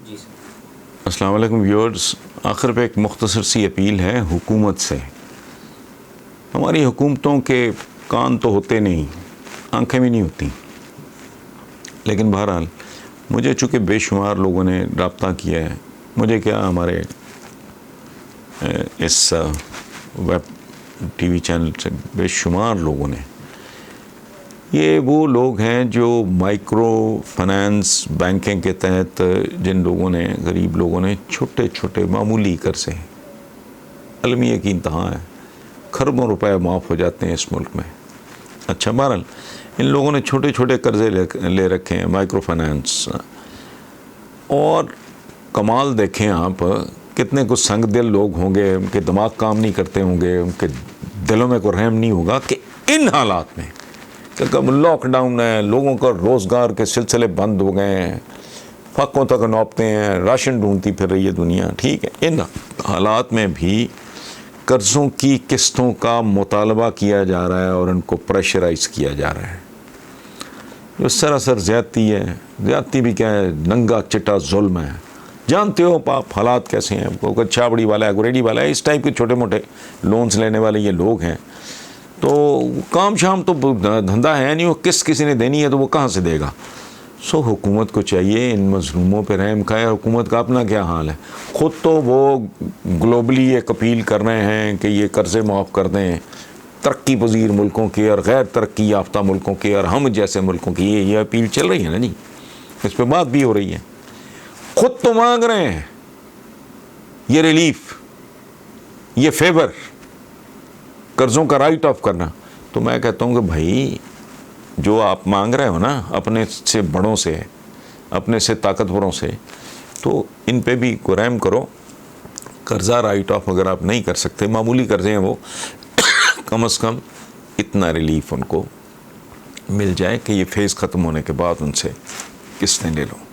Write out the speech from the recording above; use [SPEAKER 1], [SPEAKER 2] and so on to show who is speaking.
[SPEAKER 1] جی سر.
[SPEAKER 2] السلام علیکم ویورز. آخر پہ ایک مختصر سی اپیل ہے حکومت سے. ہماری حکومتوں کے کان تو ہوتے نہیں، آنکھیں بھی نہیں ہوتی، لیکن بہرحال مجھے چونکہ بے شمار لوگوں نے رابطہ کیا ہے، مجھے کیا ہمارے اس ویب ٹی وی چینل سے بے شمار لوگوں نے، یہ وہ لوگ ہیں جو مائکرو فنانس بینکنگ کے تحت، جن لوگوں نے، غریب لوگوں نے چھوٹے چھوٹے معمولی قرضے، المیہ کی انتہا ہے، کھربوں روپے معاف ہو جاتے ہیں اس ملک میں. اچھا، بہرحال ان لوگوں نے چھوٹے چھوٹے قرضے لے رکھے ہیں، مائکرو فنانس. اور کمال دیکھیں آپ، کتنے کچھ سنگ دل لوگ ہوں گے، ان کے دماغ کام نہیں کرتے ہوں گے، ان کے دلوں میں کوئی رحم نہیں ہوگا کہ ان حالات میں کہ لاک ڈاؤن ہے، لوگوں کا روزگار کے سلسلے بند ہو گئے ہیں، فقوں تک نوپتے ہیں، راشن ڈھونڈتی پھر رہی ہے دنیا، ٹھیک ہے، ان حالات میں بھی قرضوں کی قسطوں کا مطالبہ کیا جا رہا ہے اور ان کو پریشرائز کیا جا رہا ہے، جو سراسر زیادتی ہے. زیادتی بھی کیا ہے، ننگا چٹا ظلم ہے. جانتے ہو آپ حالات کیسے ہیں، کوئی چھابڑی والا ہے، کوئی ریڈی والا ہے، اس ٹائپ کے چھوٹے موٹے لونز لینے والے یہ لوگ ہیں. تو کام شام تو دھندا ہے نہیں، وہ کسی نے دینی ہے تو وہ کہاں سے دے گا. سو حکومت کو چاہیے ان مظلوموں پہ رحم کھائے. حکومت کا اپنا کیا حال ہے، خود تو وہ گلوبلی ایک اپیل کر رہے ہیں کہ یہ قرضے معاف کر دیں، ترقی پذیر ملکوں کے اور غیر ترقی یافتہ ملکوں کے اور ہم جیسے ملکوں کی، یہ اپیل چل رہی ہے نا جی، اس پہ بات بھی ہو رہی ہے. خود تو مانگ رہے ہیں یہ ریلیف، یہ فیور، قرضوں کا رائٹ آف کرنا. تو میں کہتا ہوں کہ بھائی جو آپ مانگ رہے ہو نا اپنے سے بڑوں سے، اپنے سے طاقتوروں سے، تو ان پہ بھی رحم کرو. قرضہ رائٹ آف اگر آپ نہیں کر سکتے، معمولی قرضے ہیں وہ، کم از کم اتنا ریلیف ان کو مل جائے کہ یہ فیز ختم ہونے کے بعد ان سے قسطیں لے لو.